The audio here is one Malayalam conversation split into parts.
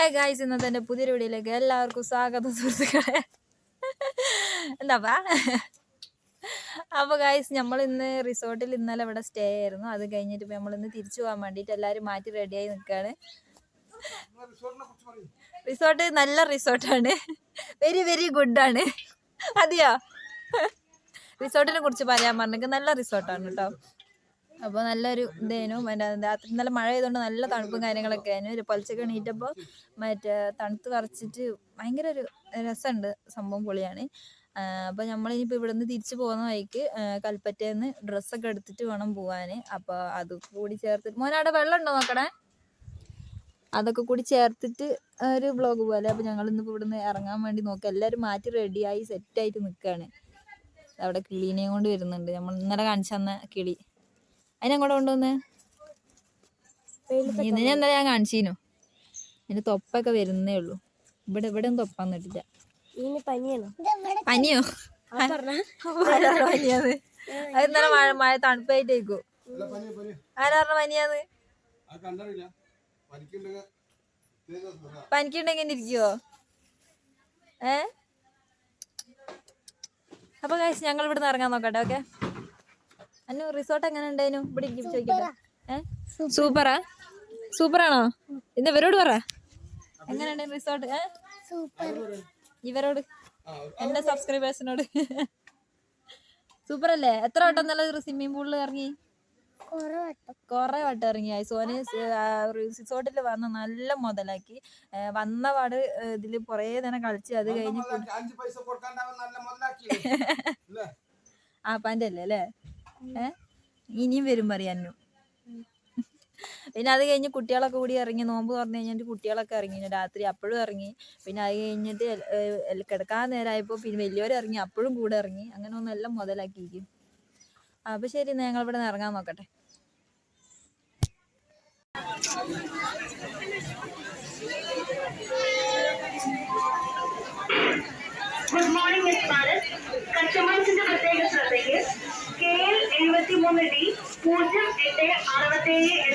ഹായ് ഗായ്സ്, ഇന്നത്തെ എൻ്റെ പുതിയൊരു വീഡിയോയിലേക്ക് എല്ലാവർക്കും സ്വാഗതം സുഹൃത്തുക്കളെ. എന്താപ്പാ അപ്പോൾ ഗായ്സ്, നമ്മൾ ഇന്ന് റിസോർട്ടിൽ ഇന്നലെ ഇവിടെ സ്റ്റേ ആയിരുന്നു. അത് കഴിഞ്ഞിട്ട് ഇപ്പോൾ നമ്മളിന്ന് തിരിച്ചു പോകാൻ വേണ്ടിയിട്ട് എല്ലാവരും മാറ്റി റെഡിയായി നിൽക്കുകയാണ്. റിസോർട്ട് നല്ല റിസോർട്ടാണ്, വെരി വെരി ഗുഡാണ്. അതെയോ? റിസോർട്ടിനെ കുറിച്ച് പറയാൻ പറഞ്ഞെങ്കിൽ നല്ല റിസോർട്ടാണ് കേട്ടോ. അപ്പോൾ നല്ലൊരു ഇതേനു. രാത്രി ഇന്നലെ മഴ ചെയ്തുകൊണ്ട് നല്ല തണുപ്പും കാര്യങ്ങളൊക്കെ ആയിരുന്നു. ഒരു പൊലച്ചൊക്കെ എണീറ്റപ്പോൾ തണുത്ത് കറച്ചിട്ട് ഭയങ്കര ഒരു രസമുണ്ട്, സംഭവം പൊളിയാണ്. അപ്പോൾ നമ്മളിനിപ്പോൾ ഇവിടെ നിന്ന് തിരിച്ചു പോകുന്ന വഴിക്ക് കൽപ്പറ്റയിൽ ഡ്രസ്സൊക്കെ എടുത്തിട്ട് വേണം പോകാൻ. അപ്പോൾ അത് കൂടി ചേർത്തിട്ട് മോനവിടെ വെള്ളം ഉണ്ടോ നോക്കണേ, അതൊക്കെ കൂടി ചേർത്തിട്ട് ഒരു വ്ളോഗ് പോലെ. അപ്പോൾ ഞങ്ങൾ ഇന്നിപ്പോൾ ഇവിടെ നിന്ന് ഇറങ്ങാൻ വേണ്ടി നോക്കുക. എല്ലാവരും മാറ്റി റെഡിയായി സെറ്റായിട്ട് നിൽക്കുകയാണ്. അവിടെ കിളീനെയും കൊണ്ട് വരുന്നുണ്ട്. നമ്മൾ ഇന്നലെ കാണിച്ചു തന്ന കിളി, അതിനെങ്ങോട്ട് കൊണ്ടുവന്ന് ഇതിനെ എന്താ ഞാൻ കാണിച്ചീനു. അതിന് തൊപ്പൊക്കെ വരുന്നേ ഉള്ളൂ. ഇവിടെ ഒന്നും തൊപ്പാന്ന് ഇട്ടില്ല. പനിയോ? പനിയാന്ന് അത് ഇന്നലെ മഴ തണുപ്പായിട്ടേക്കോ? ആരാ പറഞ്ഞ പനിയാന്ന്? പനിക്കുണ്ടെങ്കിൽ ഇരിക്കുവോ? അപ്പൊ കഴിച്ച് ഞങ്ങൾ ഇവിടെ നിന്ന് ഇറങ്ങാൻ നോക്കട്ടെ. ഓക്കെ, അന്നു റിസോർട്ട് എങ്ങനെ ഉണ്ടായിരുന്നു? ഇവിടെ ഇരിക്കും ചോദിക്കട്ടെ. സൂപ്പറാ? സൂപ്പറാണോ? ഇന്ന് ഇവരോട് പറ എങ്ങനെ ഉണ്ടായിരുന്നു റിസോർട്ട്. ഇവരോട്, എന്റെ സബ്സ്ക്രൈബേഴ്സിനോട്. സൂപ്പർ അല്ലേ? എത്ര വട്ടം നല്ല സ്വിമ്മിംഗ് പൂളിൽ ഇറങ്ങി? കൊറേ വട്ടം ഇറങ്ങി. സോന് റിസോർട്ടിൽ വന്ന് നല്ല മുതലാക്കി. വന്ന പാട് ഇതില് കൊറേ നേരം കളിച്ച് അത് കഴിഞ്ഞ് ആപ്പാന്റെ അല്ലേ അല്ലേ? ഇനിയും വരും പറയാനു. പിന്നെ അത് കഴിഞ്ഞ് കുട്ടികളൊക്കെ കൂടി ഇറങ്ങി. നോമ്പ് തുറന്നു കഴിഞ്ഞിട്ട് കുട്ടികളൊക്കെ ഇറങ്ങി രാത്രി, അപ്പോഴും ഇറങ്ങി. പിന്നെ അത് കഴിഞ്ഞിട്ട് കിടക്കാൻ നേരമായപ്പോൾ പിന്നെ വലിയവരും ഇറങ്ങി, അപ്പോഴും കൂടെ ഇറങ്ങി. അങ്ങനെ ഒന്നെല്ലാം മുതലാക്കിയിരിക്കും. അപ്പോൾ ശരി, ഞങ്ങൾ ഇവിടെ നിന്ന് ഇറങ്ങാൻ നോക്കട്ടെ. Good morning miss Bharat. കസ്റ്റമേഴ്സിന്റെ പ്രത്യേക ശ്രദ്ധയ്ക്ക് KL 73D 0867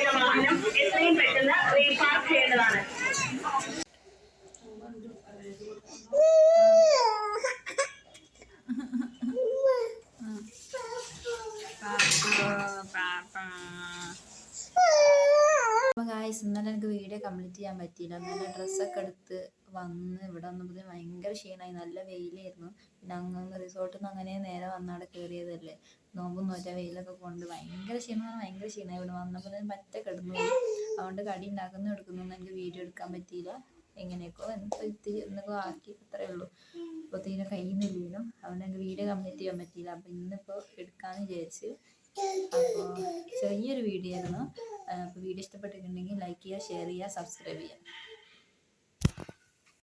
എന്ന വാഹനം എത്രയും പെട്ടെന്ന് റീപാർക്ക് ചെയ്യേണ്ടതാണ്. അപ്പോൾ ഗായ്സ്, ഇന്നലെ എനിക്ക് വീഡിയോ കംപ്ലീറ്റ് ചെയ്യാൻ പറ്റിയില്ല. നല്ല ഡ്രസ്സൊക്കെ എടുത്ത് വന്ന് ഇവിടെ വന്നപ്പോൾ ഭയങ്കര ക്ഷീണമായി. നല്ല വെയിലായിരുന്നു. പിന്നെ അങ്ങ് റിസോർട്ടിൽ നിന്ന് അങ്ങനെ നേരെ വന്നവിടെ കയറിയതല്ലേ, നോമ്പും നോറ്റ വെയിലൊക്കെ കൊണ്ട് ഭയങ്കര ക്ഷീണമായി. ഇവിടെ വന്നപ്പോൾ തന്നെ പറ്റ കിടന്നു. അതുകൊണ്ട് കടി ഉണ്ടാക്കുന്ന എടുക്കുന്നൊന്നും എനിക്ക് വീഡിയോ എടുക്കാൻ പറ്റിയില്ല. എങ്ങനെയൊക്കെ എന്നൊക്കെ ആക്കി, അത്രേ ഉള്ളൂ. അപ്പോൾ തീരെ കഴിയുന്നില്ലേനും, അതുകൊണ്ട് എനിക്ക് വീഡിയോ കംപ്ലീറ്റ് ചെയ്യാൻ പറ്റിയില്ല. അപ്പോൾ ഇന്നിപ്പോൾ എടുക്കാമെന്ന് വിചാരിച്ച്. അപ്പോൾ ചെറിയൊരു വീഡിയോ ആയിരുന്നു. അപ്പോൾ വീഡിയോ ഇഷ്ടപ്പെട്ടിട്ടുണ്ടെങ്കിൽ ലൈക്ക് ചെയ്യുക, ഷെയർ ചെയ്യുക, സബ്സ്ക്രൈബ് ചെയ്യുക.